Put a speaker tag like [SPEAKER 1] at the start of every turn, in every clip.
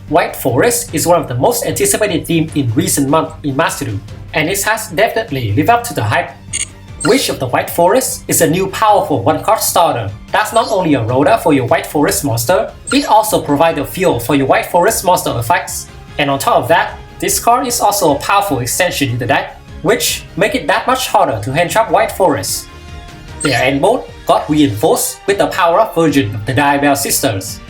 [SPEAKER 1] White Forest is one of the most anticipated themes in recent months in Master Duel, and it has definitely lived up to the hype. Wish of the White Forest is a new powerful one-card starter that's not only a roller for your White Forest monster, it also provides a fuel for your White Forest monster effects. And on top of that, this card is also a powerful extension in the deck, which make it that much harder to hand trap White Forest. Their endboard got reinforced with the power-up version of the Duel sisters.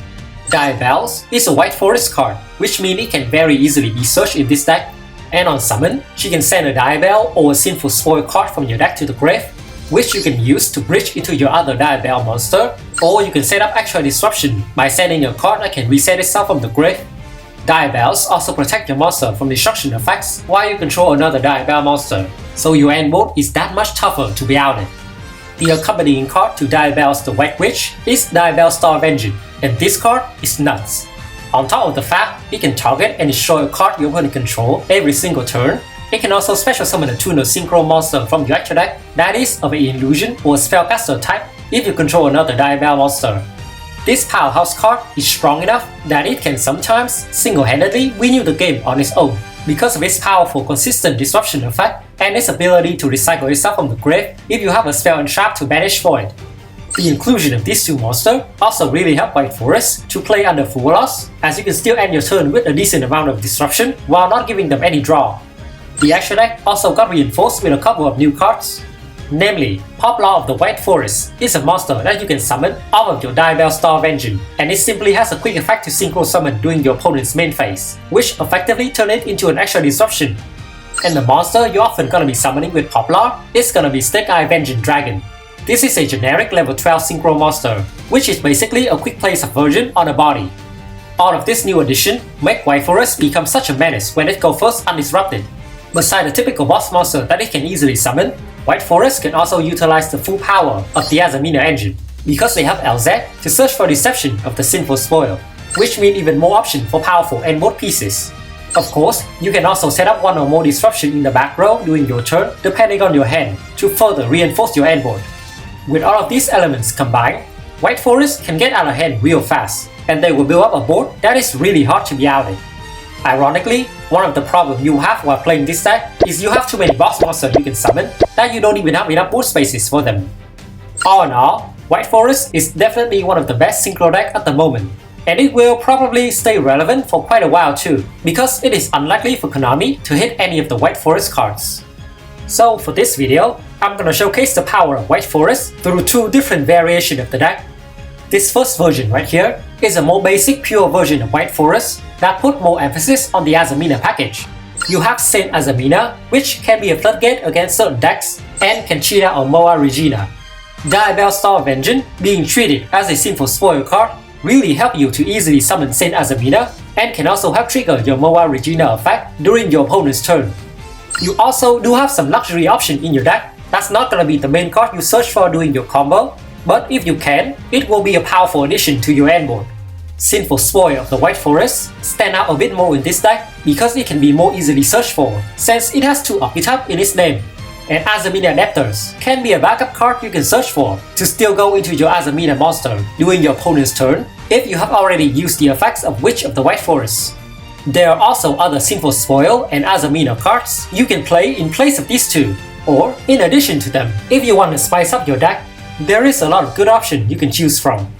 [SPEAKER 1] Duel is a White Forest card, which means it can very easily be searched in this deck. And on summon, she can send a Duel or a Sinful Spoil card from your deck to the grave, which you can use to bridge into your other Duel monster, or you can set up extra disruption by sending a card that can reset itself from the grave. Duels also protect your monster from destruction effects while you control another Duel monster, so your endboard is that much tougher to be outed. The accompanying card to Duel's The White Witch is Duel Star Vengeance, and this card is nuts. On top of the fact it can target and destroy a card your opponent control every single turn, it can also special summon a tuner synchro monster from your extra deck that is of an illusion or spellcaster type if you control another Duel monster. This powerhouse card is strong enough that it can sometimes single-handedly win you the game on its own because of its powerful consistent disruption effect and its ability to recycle itself from the grave if you have a spell and trap to banish for it. The inclusion of these two monsters also really help White Forest to play under full loss, as you can still end your turn with a decent amount of disruption while not giving them any draw. The extra deck also got reinforced with a couple of new cards. Namely, Poplar of the White Forest is a monster that you can summon out of your Duel Star Vengeance, and it simply has a quick effect to synchro summon during your opponent's main phase, which effectively turns it into an extra disruption. And the monster you're often gonna be summoning with Poplar is gonna be Snake Eye Vengeance Dragon. This is a generic level 12 synchro monster, which is basically a quick play subversion on a body. All of this new addition make White Forest become such a menace when it goes first undisrupted. Beside the typical boss monster that it can easily summon, White Forest can also utilize the full power of the Azamina engine, because they have LZ to search for deception of the Sinful Spoil, which means even more options for powerful endboard pieces. Of course, you can also set up one or more disruption in the back row during your turn depending on your hand to further reinforce your endboard. With all of these elements combined, White Forest can get out of hand real fast, and they will build up a board that is really hard to be outed. Ironically, one of the problems you have while playing this deck is you have too many boss monsters you can summon that you don't even have enough board spaces for them. All in all, White Forest is definitely one of the best synchro decks at the moment, and it will probably stay relevant for quite a while too, because it is unlikely for Konami to hit any of the White Forest cards. So for this video, I'm gonna showcase the power of White Forest through two different variations of the deck. This first version right here is a more basic pure version of White Forest that put more emphasis on the Azamina package. You have Saint Azamina, which can be a floodgate against certain decks and can cheat out on Moa Regina. Duel Star Vengeance, being treated as a Sinful Spoil card, really help you to easily summon Saint Azamina and can also help trigger your Moa Regina effect during your opponent's turn. You also do have some luxury option in your deck that's not gonna be the main card you search for doing your combo, but if you can, it will be a powerful addition to your endboard. Sinful Spoil of the White Forest stand out a bit more in this deck because it can be more easily searched for, since it has two archetypes in its name. And Azamina Adapters can be a backup card you can search for to still go into your Azamina monster during your opponent's turn if you have already used the effects of Witch of the White Forest. There are also other Sinful Spoil and Azamina cards you can play in place of these two, or in addition to them. If you want to spice up your deck, there is a lot of good options you can choose from.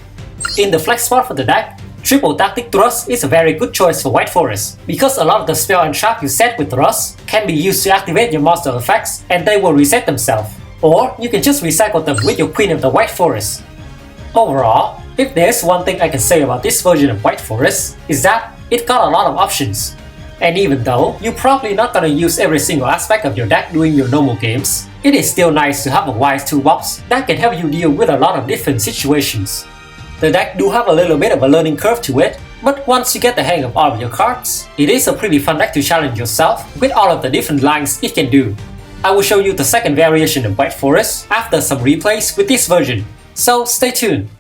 [SPEAKER 1] In the flex spot for the deck, Triple Tactic Thrust is a very good choice for White Forest, because a lot of the spell and trap you set with Thrust can be used to activate your monster effects and they will reset themselves. Or you can just recycle them with your Queen of the White Forest. Overall, if there's one thing I can say about this version of White Forest, is that it got a lot of options. And even though you're probably not gonna use every single aspect of your deck during your normal games, it is still nice to have a wise toolbox that can help you deal with a lot of different situations. The deck do have a little bit of a learning curve to it, but once you get the hang of all of your cards, it is a pretty fun deck to challenge yourself with all of the different lines it can do. I will show you the second variation of White Forest after some replays with this version, so stay tuned.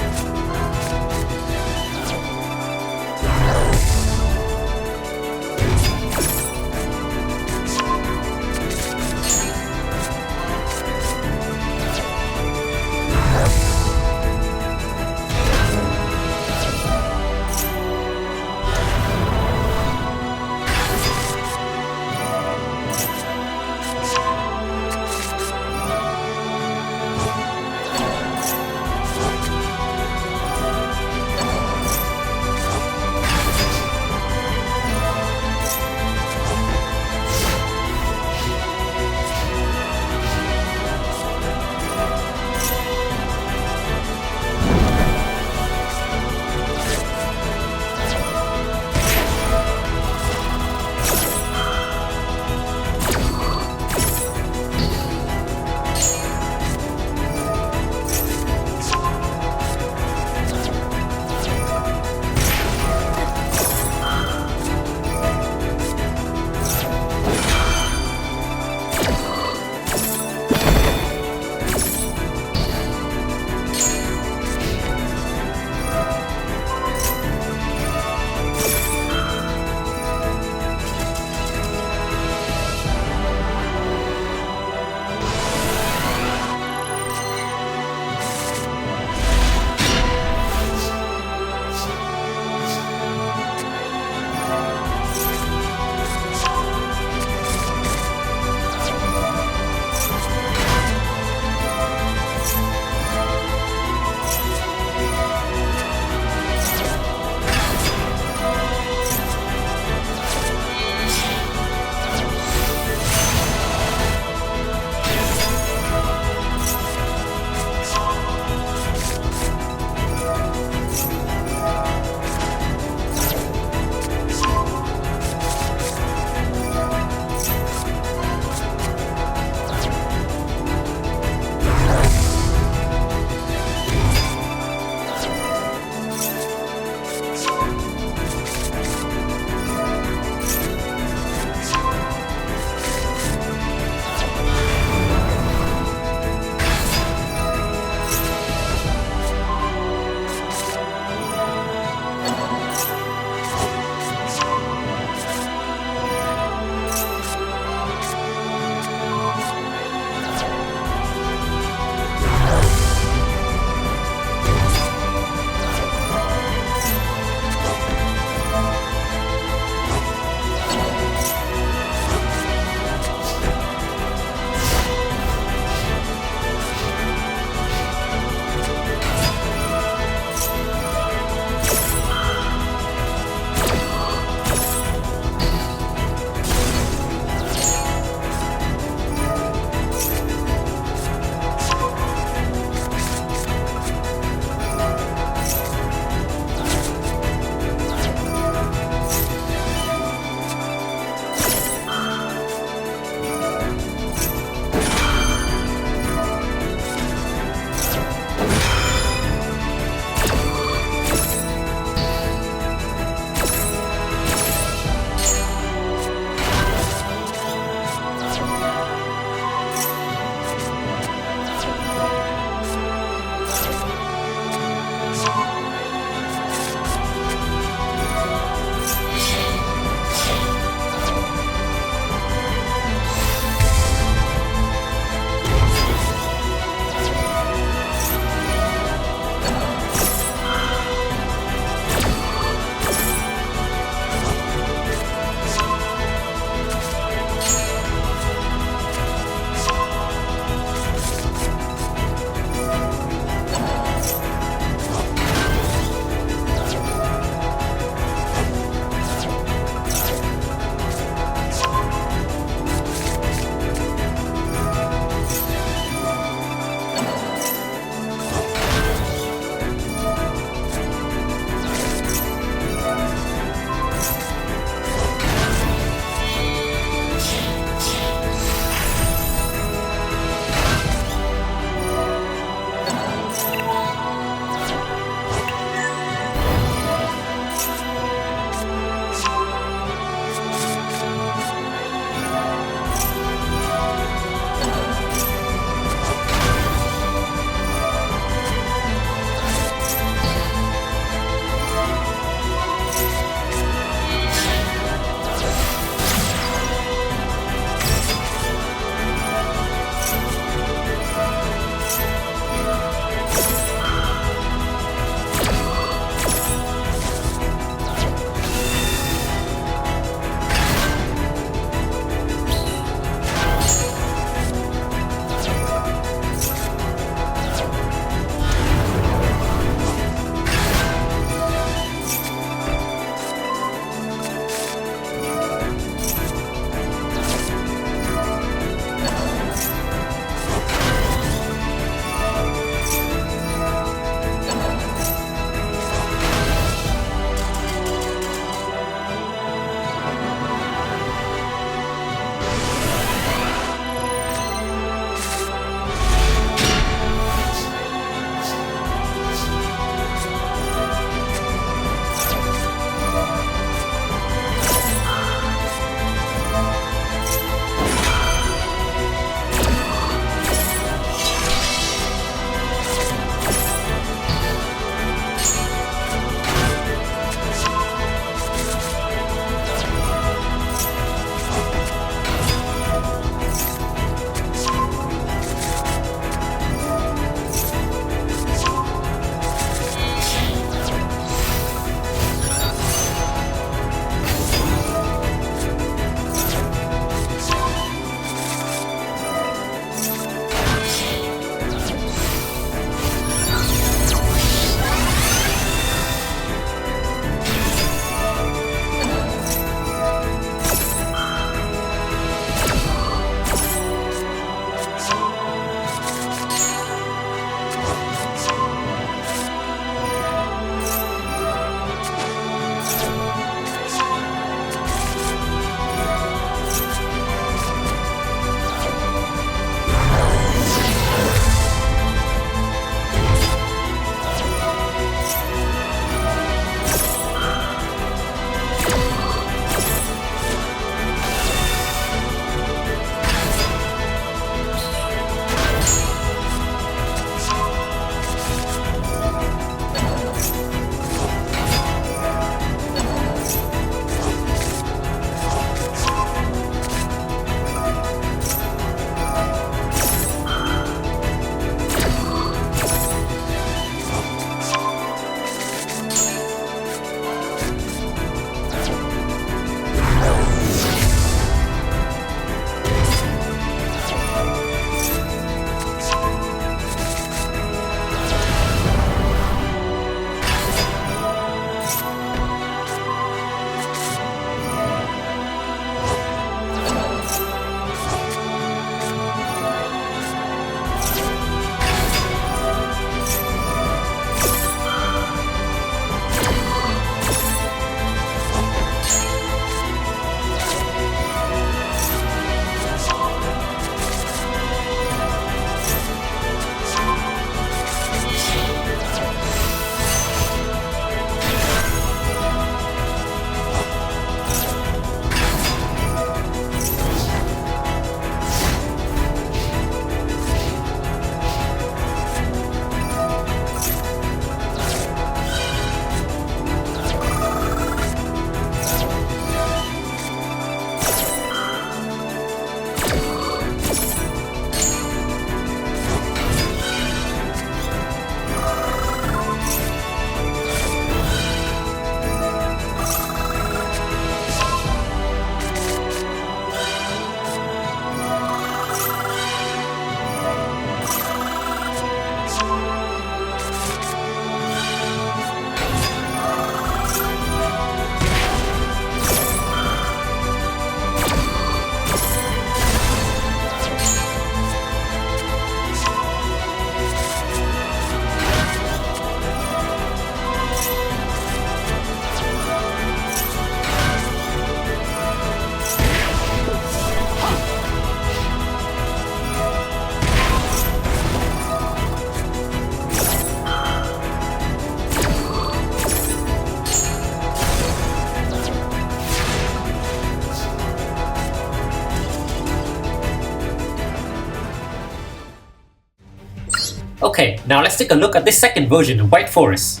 [SPEAKER 1] Okay, now let's take a look at this second version of White Forest.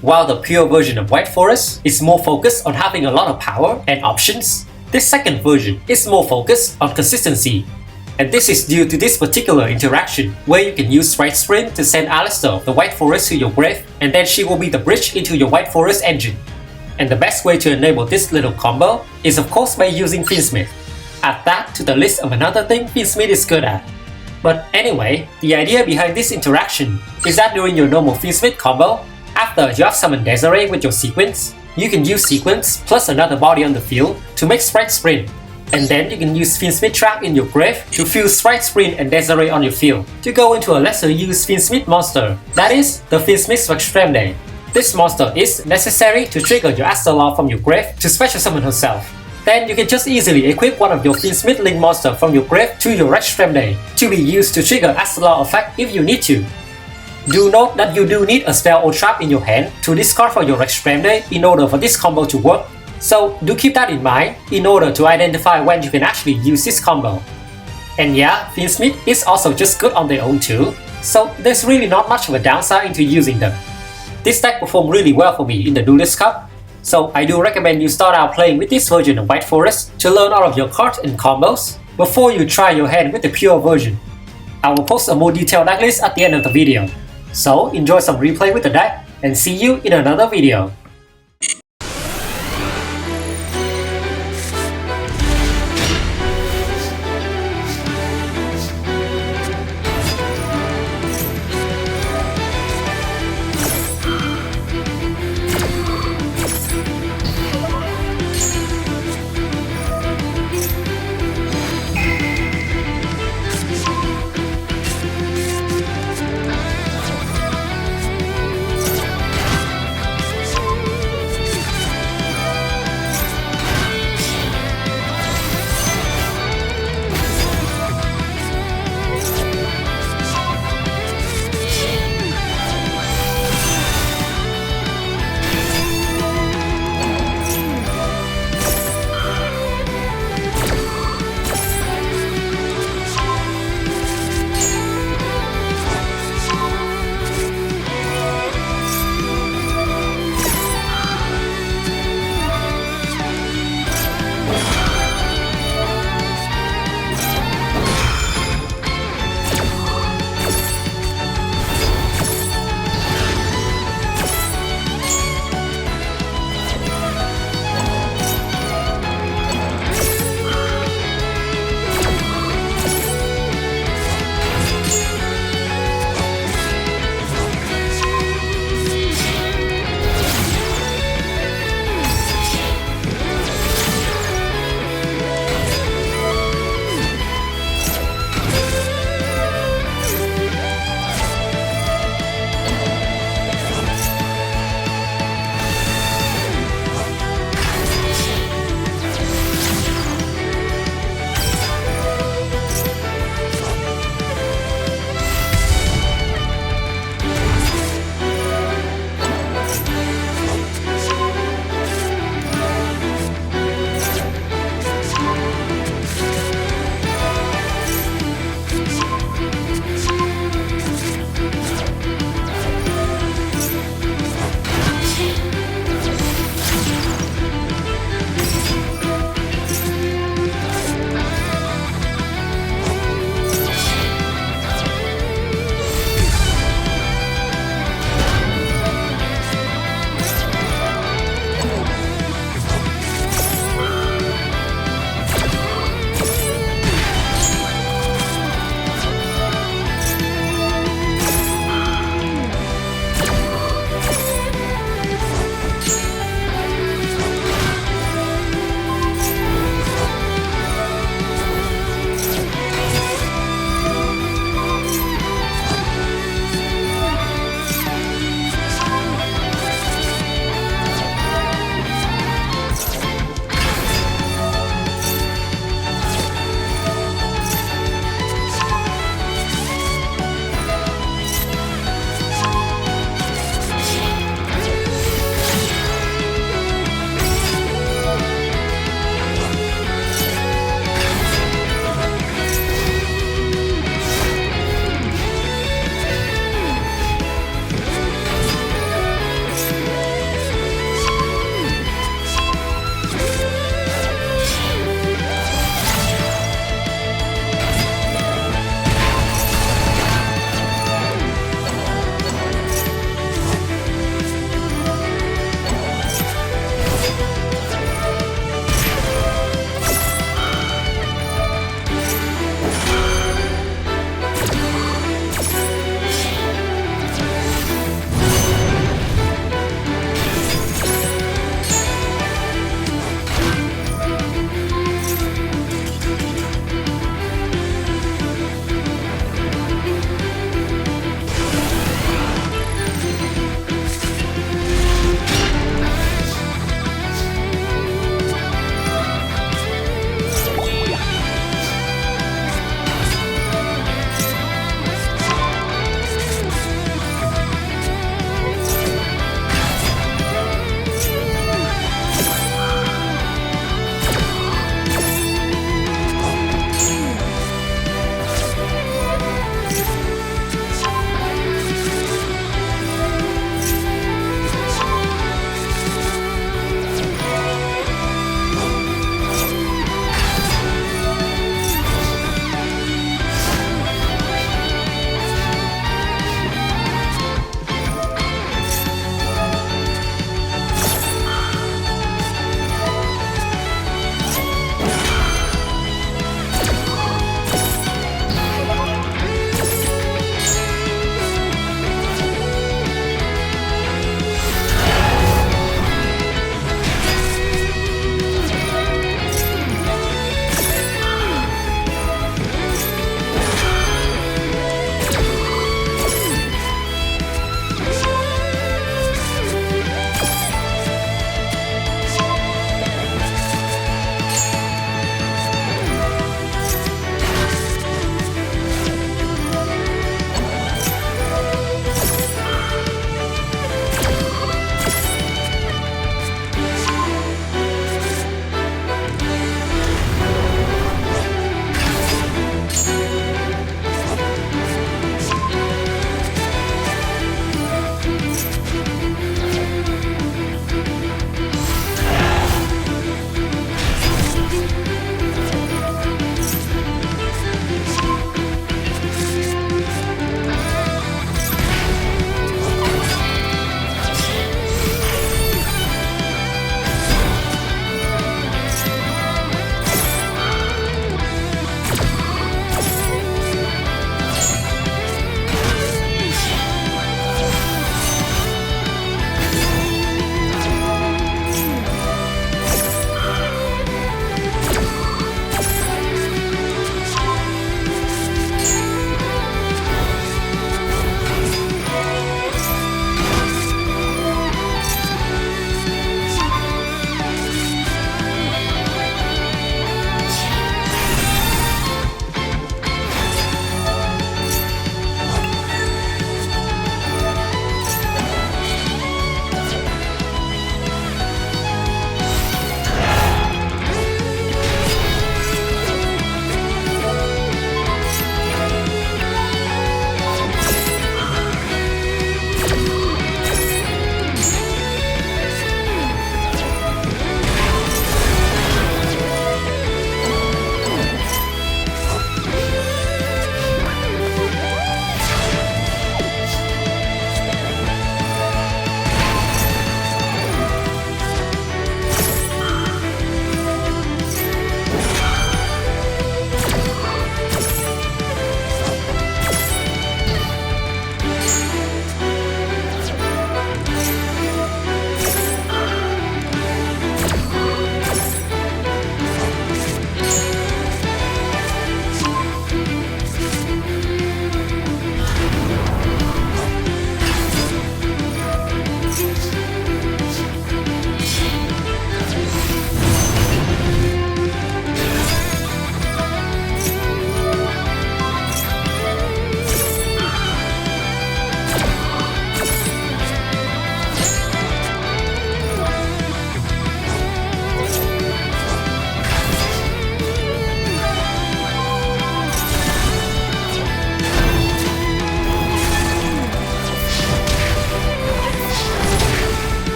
[SPEAKER 1] While the pure version of White Forest is more focused on having a lot of power and options, this second version is more focused on consistency. And this is due to this particular interaction, where you can use Right Sprint to send Alistair of the White Forest to your grave, and then she will be the bridge into your White Forest engine. And the best way to enable this little combo is of course by using Finsmith. Add that to the list of another thing Finsmith is good at. But anyway, the idea behind this interaction is that during your normal Finsmith combo, after you have summoned Desiree with your sequence, you can use sequence plus another body on the field to make Sprite Sprint. And then you can use Finsmith Trap in your grave to fuse Sprite Sprint and Desiree on your field to go into a lesser used Finsmith monster, that is, the Finsmith Extreme. This monster is necessary to trigger your Astalar from your grave to special summon herself. Then you can just easily equip one of your Finsmith Link monster from your grave to your Extreme to be used to trigger Astalar effect if you need to. Do note that you do need a spell or trap in your hand to discard for your Extreme in order for this combo to work. So do keep that in mind in order to identify when you can actually use this combo. And yeah, Finsmith is also just good on their own too, so there's really not much of a downside into using them. This deck performed really well for me in the Duelist Cup, so I do recommend you start out playing with this version of White Forest to learn all of your cards and combos before you try your hand with the pure version. I will post a more detailed deck list at the end of the video. So enjoy some replay with the deck and see you in another video.